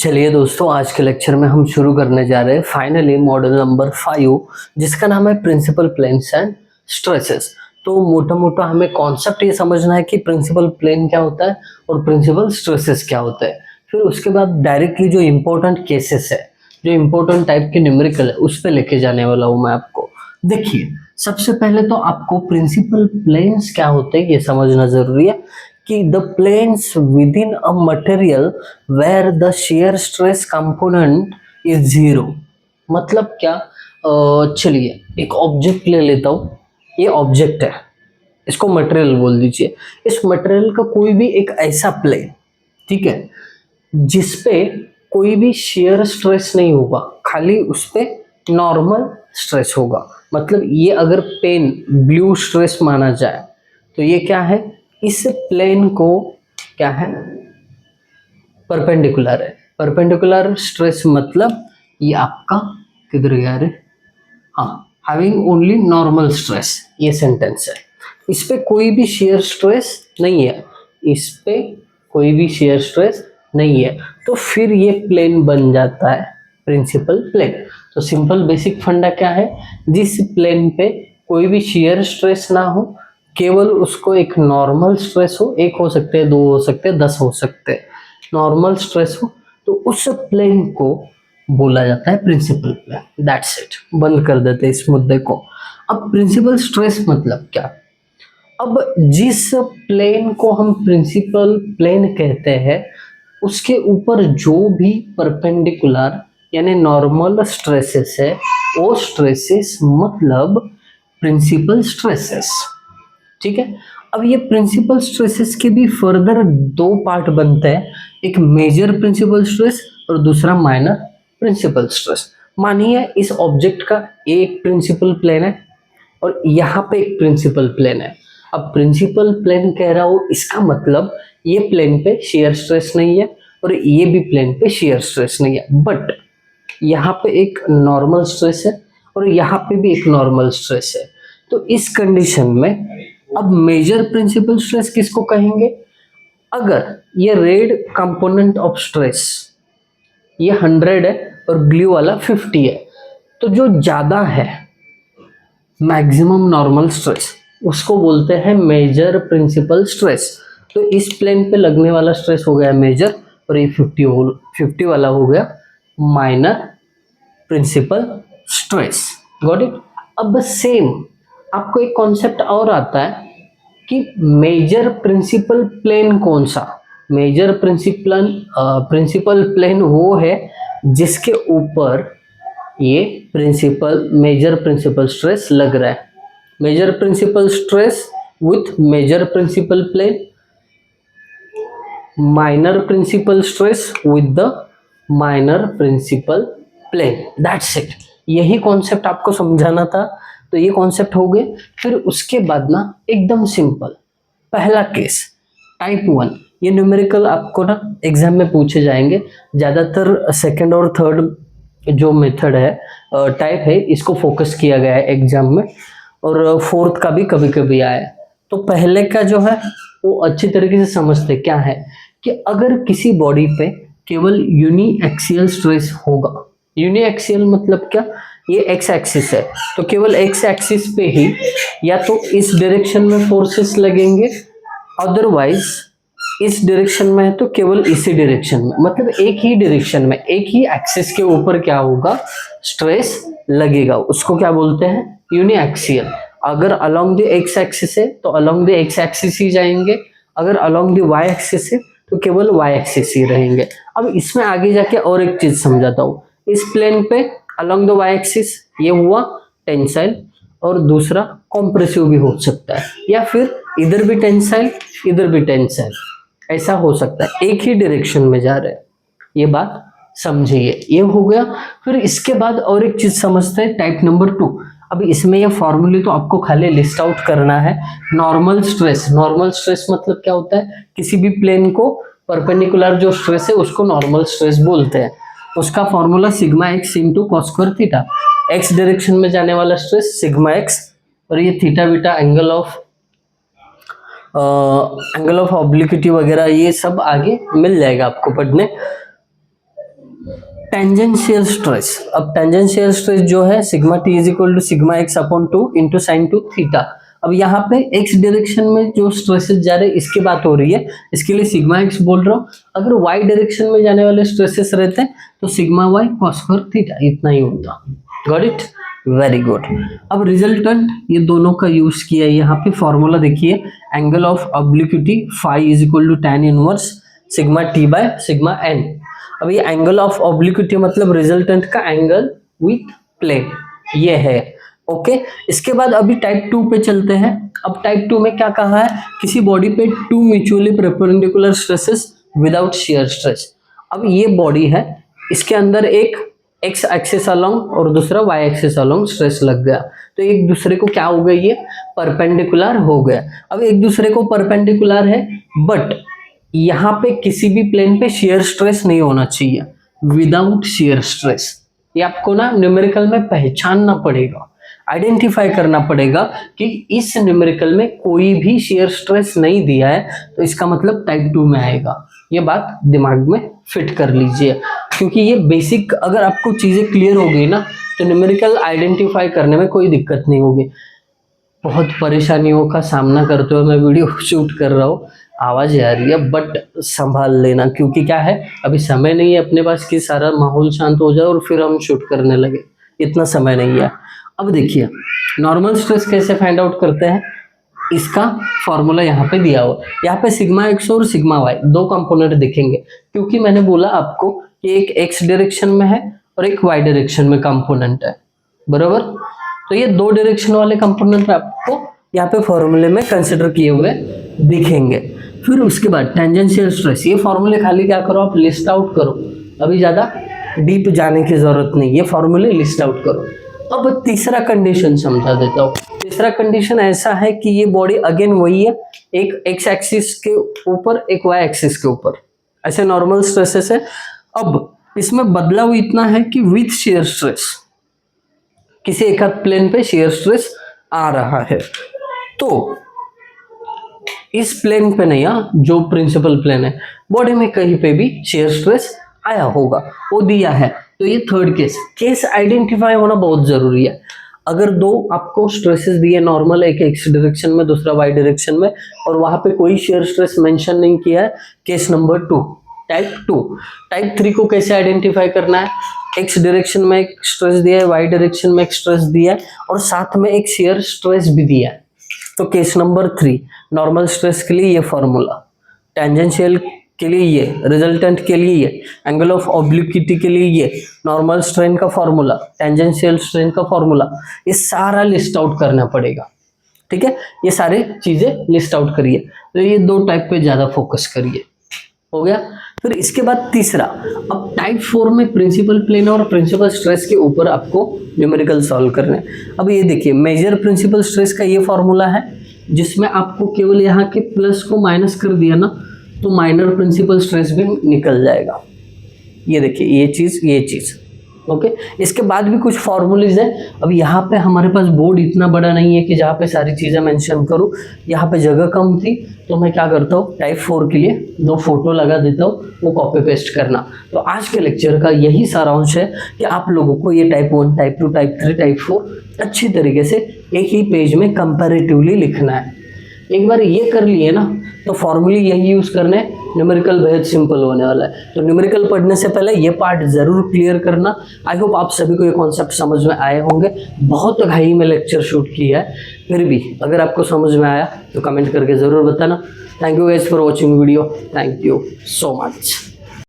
चलिए दोस्तों, आज के लेक्चर में हम शुरू करने जा रहे हैं फाइनली मॉड्यूल नंबर 5, जिसका नाम है प्रिंसिपल प्लेन्स एंड स्ट्रेसेस। तो मोटा मोटा हमें कॉन्सेप्ट ये समझना है कि प्रिंसिपल प्लेन क्या होता है और प्रिंसिपल स्ट्रेसेस क्या होते हैं। फिर उसके बाद डायरेक्टली जो इम्पोर्टेंट केसेस है, जो इम्पोर्टेंट टाइप के न्यूमेरिकल है, उस पर लेके जाने वाला हूँ मैं आपको। देखिए, सबसे पहले तो आपको प्रिंसिपल प्लेन्स क्या होते हैं ये समझना जरूरी है कि the planes within a material where the shear stress component is zero. मतलब क्या? चलिए एक ऑब्जेक्ट ले लेता हूँ। ये ऑब्जेक्ट है, इसको मटेरियल बोल दीजिए। इस मटेरियल का कोई भी एक ऐसा प्लेन, ठीक है, जिसपे कोई भी शेयर स्ट्रेस नहीं होगा, खाली उस पे नॉर्मल स्ट्रेस होगा। मतलब ये अगर पेन ब्लू स्ट्रेस माना जाए तो ये क्या है? इस प्लेन को क्या है? परपेंडिकुलर है। परपेंडिकुलर स्ट्रेस मतलब ये आपका किधर गया रे? हाँ, हैविंग ओनली नॉर्मल स्ट्रेस, ये सेंटेंस है। इस पे कोई भी शेयर स्ट्रेस नहीं है, इस पे कोई भी शेयर स्ट्रेस नहीं है, तो फिर ये प्लेन बन जाता है प्रिंसिपल प्लेन। तो सिंपल बेसिक फंडा क्या है? जिस प्लेन पे कोई भी शेयर स्ट्रेस ना हो, केवल उसको एक नॉर्मल स्ट्रेस हो, एक हो सकते हैं, दो हो सकते हैं, 10 हो सकते हैं, नॉर्मल स्ट्रेस हो, तो उस प्लेन को बोला जाता है प्रिंसिपल प्लेन। दैट्स इट, बंद कर देते हैं इस मुद्दे को। अब प्रिंसिपल स्ट्रेस मतलब क्या? अब जिस प्लेन को हम प्रिंसिपल प्लेन कहते हैं, उसके ऊपर जो भी परपेंडिकुलर यानी नॉर्मल स्ट्रेसेस है, वो स्ट्रेसेस मतलब प्रिंसिपल स्ट्रेसेस। ठीक है। अब ये प्रिंसिपल स्ट्रेसेस के भी फर्दर दो पार्ट बनते हैं, एक मेजर प्रिंसिपल स्ट्रेस और दूसरा माइनर प्रिंसिपल स्ट्रेस। मानिए इस ऑब्जेक्ट का एक प्रिंसिपल प्लेन है और यहाँ पे एक प्रिंसिपल प्लेन है। अब प्रिंसिपल प्लेन कह रहा हूँ, इसका मतलब ये प्लेन पे शेयर स्ट्रेस नहीं है और ये भी प्लेन पे शेयर स्ट्रेस नहीं है, बट यहाँ पे एक नॉर्मल स्ट्रेस है और यहाँ पे भी एक नॉर्मल स्ट्रेस है। तो इस कंडीशन में अब मेजर प्रिंसिपल स्ट्रेस किसको कहेंगे? अगर ये रेड कंपोनेंट ऑफ स्ट्रेस ये 100 है और ब्लू वाला 50 है, तो जो ज्यादा है मैक्सिमम नॉर्मल स्ट्रेस, उसको बोलते हैं मेजर प्रिंसिपल स्ट्रेस। तो इस प्लेन पे लगने वाला स्ट्रेस हो गया मेजर और ये 50 वाला हो गया minor principal stress. Got it? अब सेम आपको एक कॉन्सेप्ट और आता है कि मेजर प्रिंसिपल प्लेन कौन सा? मेजर प्रिंसिपल प्लेन वो है जिसके ऊपर ये मेजर प्रिंसिपल स्ट्रेस लग रहा है। Major principal stress with major principal plane, minor principal stress with the minor principal plane. That's it. यही कॉन्सेप्ट आपको समझाना था, तो ये कॉन्सेप्ट हो गए। फिर उसके बाद ना एकदम सिंपल पहला केस टाइप 1, ये न्यूमेरिकल आपको ना एग्जाम में पूछे जाएंगे। ज़्यादातर सेकंड और थर्ड जो मेथड है, टाइप है, इसको फोकस किया गया है एग्जाम में, और फोर्थ का भी कभी कभी आया है। तो पहले का जो है वो अच्छी तरीके से समझते क्या है कि अगर किसी बॉडी पे केवल यूनी एक्सियल स्ट्रेस होगा, यूनी एक्सियल मतलब क्या? ये एक्स एक्सिस है, तो केवल एक्स एक्सिस पे ही या तो इस डायरेक्शन में फोर्सेस लगेंगे, अदरवाइज इस डायरेक्शन में है तो केवल इसी डायरेक्शन में, मतलब एक ही डायरेक्शन में, एक ही एक्सिस के ऊपर क्या होगा? स्ट्रेस लगेगा। उसको क्या बोलते हैं? Uniaxial. अगर अलोंग द एक्स एक्सिस है तो अलोंग द एक्स एक्सिस ही जाएंगे, अगर अलोंग द वाई एक्सिस है तो केवल वाई एक्सिस ही रहेंगे। अब इसमें आगे जाके और एक चीज समझाता हूँ। इस प्लेन पे अलोंग द वाई एक्सिस ये हुआ टेंसाइल और दूसरा कॉम्प्रेसिव भी हो सकता है, या फिर इधर भी टेंसाइल इधर भी टेंसाइल, ऐसा हो सकता है, एक ही डायरेक्शन में जा रहे हैं। ये बात समझिए, ये हो गया। फिर इसके बाद और एक चीज समझते हैं, टाइप नंबर 2। अब इसमें ये फॉर्मूले तो आपको खाली लिस्ट आउट करना है। नॉर्मल स्ट्रेस, नॉर्मल स्ट्रेस मतलब क्या होता है? किसी भी प्लेन को परपेंडिकुलर जो स्ट्रेस है उसको नॉर्मल स्ट्रेस बोलते हैं। उसका formula sigma X into cos square theta. X direction में जाने वाला स्ट्रेस सिग्मा एक्स, और ये theta beta angle of obliquity वगैरह ये सब आगे मिल जाएगा आपको पढ़ने। Tangential stress. अब टेंजेंशियल स्ट्रेस जो है sigma T is equal to sigma X upon 2 into sine 2 theta. अब यहाँ पे एक्स डायरेक्शन में जो स्ट्रेसेस जा रहे हैं इसकी बात हो रही है, इसके लिए सिग्मा एक्स बोल रहा हूँ। अगर वाई डायरेक्शन में जाने वाले स्ट्रेसेस रहते हैं तो sigma Y cos square theta, इतना ही होता। Got it, very good. अब रिजल्टेंट ये दोनों का यूज किया है। यहाँ पे फॉर्मूला देखिए, angle of obliquity phi is equal to tan inverse sigma T by sigma N. अब ये एंगल ऑफ ऑब्लिक्विटी मतलब रिजल्टेंट का एंगल विथ प्लेन, ये है। ओके इसके बाद अभी टाइप 2 पे चलते हैं। अब टाइप 2 में क्या कहा है, किसी बॉडी पे 2 mutually perpendicular stresses without shear stress. अब ये बॉडी है, इसके अंदर एक एक्स एक्सिस अलोंग और दूसरा वाई एक्सिस अलोंग स्ट्रेस लग गया, तो एक दूसरे को क्या हो गया, ये परपेंडिकुलर हो गया। अब एक दूसरे को परपेंडिकुलर है बट यहाँ पे किसी भी प्लेन पे शियर स्ट्रेस नहीं होना चाहिए, विदाउट शियर स्ट्रेस। ये आपको ना न्यूमेरिकल में पहचानना पड़ेगा, आइडेंटिफाई करना पड़ेगा कि इस न्यूमेरिकल में कोई भी शियर स्ट्रेस नहीं दिया है तो इसका मतलब टाइप 2 में आएगा। ये बात दिमाग में फिट कर लीजिए, क्योंकि ये बेसिक अगर आपको चीज़ें क्लियर हो गई ना तो न्यूमेरिकल आइडेंटिफाई करने में कोई दिक्कत नहीं होगी। बहुत परेशानियों का सामना करते हुए मैं वीडियो शूट कर रहा हूँ, आवाज़ आ रही है बट संभाल लेना, क्योंकि क्या है अभी समय नहीं है अपने पास कि सारा माहौल शांत हो जाए और फिर हम शूट करने लगे, इतना समय नहीं है। अब देखिए नॉर्मल स्ट्रेस कैसे फाइंड आउट करते हैं, इसका फॉर्मूला यहाँ पे दिया हुआ। यहाँ पे सिग्मा एक्स और सिग्मा वाई दो कंपोनेंट दिखेंगे, क्योंकि मैंने बोला आपको कि एक एक्स डायरेक्शन में है और एक वाई डायरेक्शन में कंपोनेंट है, बराबर। तो ये दो डायरेक्शन वाले कंपोनेंट आपको यहाँ पे फॉर्मूले में कंसिडर किए हुए दिखेंगे। फिर उसके बाद टेंजेंशियल स्ट्रेस, ये फॉर्मूले खाली क्या करो आप लिस्ट आउट करो, अभी ज़्यादा डीप जाने की जरूरत नहीं, ये फॉर्मूले लिस्ट आउट करो। अब तीसरा कंडीशन समझा देता हूँ। तीसरा कंडीशन ऐसा है कि ये बॉडी अगेन वही है, एक एक्स एक्सिस के ऊपर एक वाई एक्सिस के ऊपर, ऐसे नॉर्मल स्ट्रेसेस है। अब इसमें बदलाव इतना है कि विथ शेयर स्ट्रेस, किसी एक प्लेन पे शेयर स्ट्रेस आ रहा है तो इस प्लेन पे नहीं, जो प्रिंसिपल प्लेन है बॉडी में कहीं पे भी शेयर स्ट्रेस आया होगा, वो दिया है। तो ये थर्ड केस आइडेंटिफाई होना बहुत जरूरी है। अगर दो आपको स्ट्रेसेस दिए नॉर्मल, एक एक्स डायरेक्शन में दूसरा वाई डायरेक्शन में, और वहां पे कोई शेयर स्ट्रेस मेंशन नहीं किया है, केस नंबर 2 टाइप 2। टाइप 3 को कैसे आइडेंटिफाई करना है, एक्स डायरेक्शन में एक स्ट्रेस दिया है, वाई डायरेक्शन में एक स्ट्रेस दिया है और साथ में एक शेयर स्ट्रेस भी दिया है। तो केस नंबर 3 नॉर्मल स्ट्रेस के लिए ये फॉर्मूला, टेंजेंशियल के लिए ये, रिजल्टेंट के लिए ये, एंगल ऑफ ऑब्लिक्विटी के लिए ये, नॉर्मल स्ट्रेन का फॉर्मूला, टेंजेंशियल स्ट्रेन का फॉर्मूला, ये सारा लिस्ट आउट करना पड़ेगा। ठीक है, ये सारे चीजें लिस्ट आउट करिए। तो ये दो टाइप पे ज्यादा फोकस करिए, हो गया। फिर इसके बाद तीसरा, अब टाइप 4 में प्रिंसिपल प्लेन और प्रिंसिपल स्ट्रेस के ऊपर आपको न्यूमेरिकल सॉल्व करना है। अब ये देखिए मेजर प्रिंसिपल स्ट्रेस का ये फॉर्मूला है, जिसमें आपको केवल यहाँ के प्लस को माइनस कर दिया ना तो माइनर प्रिंसिपल स्ट्रेस भी निकल जाएगा। ये देखिए ये चीज़ ओके। इसके बाद भी कुछ फॉर्मूलेज हैं। अब यहाँ पे हमारे पास बोर्ड इतना बड़ा नहीं है कि जहाँ पे सारी चीज़ें मेंशन करूँ, यहाँ पे जगह कम थी तो मैं क्या करता हूँ टाइप 4 के लिए 2 फोटो लगा देता हूँ, वो कॉपी पेस्ट करना। तो आज के लेक्चर का यही सारांश है कि आप लोगों को ये टाइप 1, टाइप 2, टाइप 3, टाइप 4 अच्छी तरीके से एक ही पेज में कंपैरेटिवली लिखना है। एक बार ये कर लिए ना तो फॉर्मूले यही यूज़ करने, न्यूमेरिकल बेहद सिंपल होने वाला है। तो न्यूमेरिकल पढ़ने से पहले ये पार्ट ज़रूर क्लियर करना। आई होप आप सभी को ये कॉन्सेप्ट समझ में आए होंगे। बहुत घाई में लेक्चर शूट किया है, फिर भी अगर आपको समझ में आया तो कमेंट करके ज़रूर बताना। Thank you guys for watching video, thank you so much.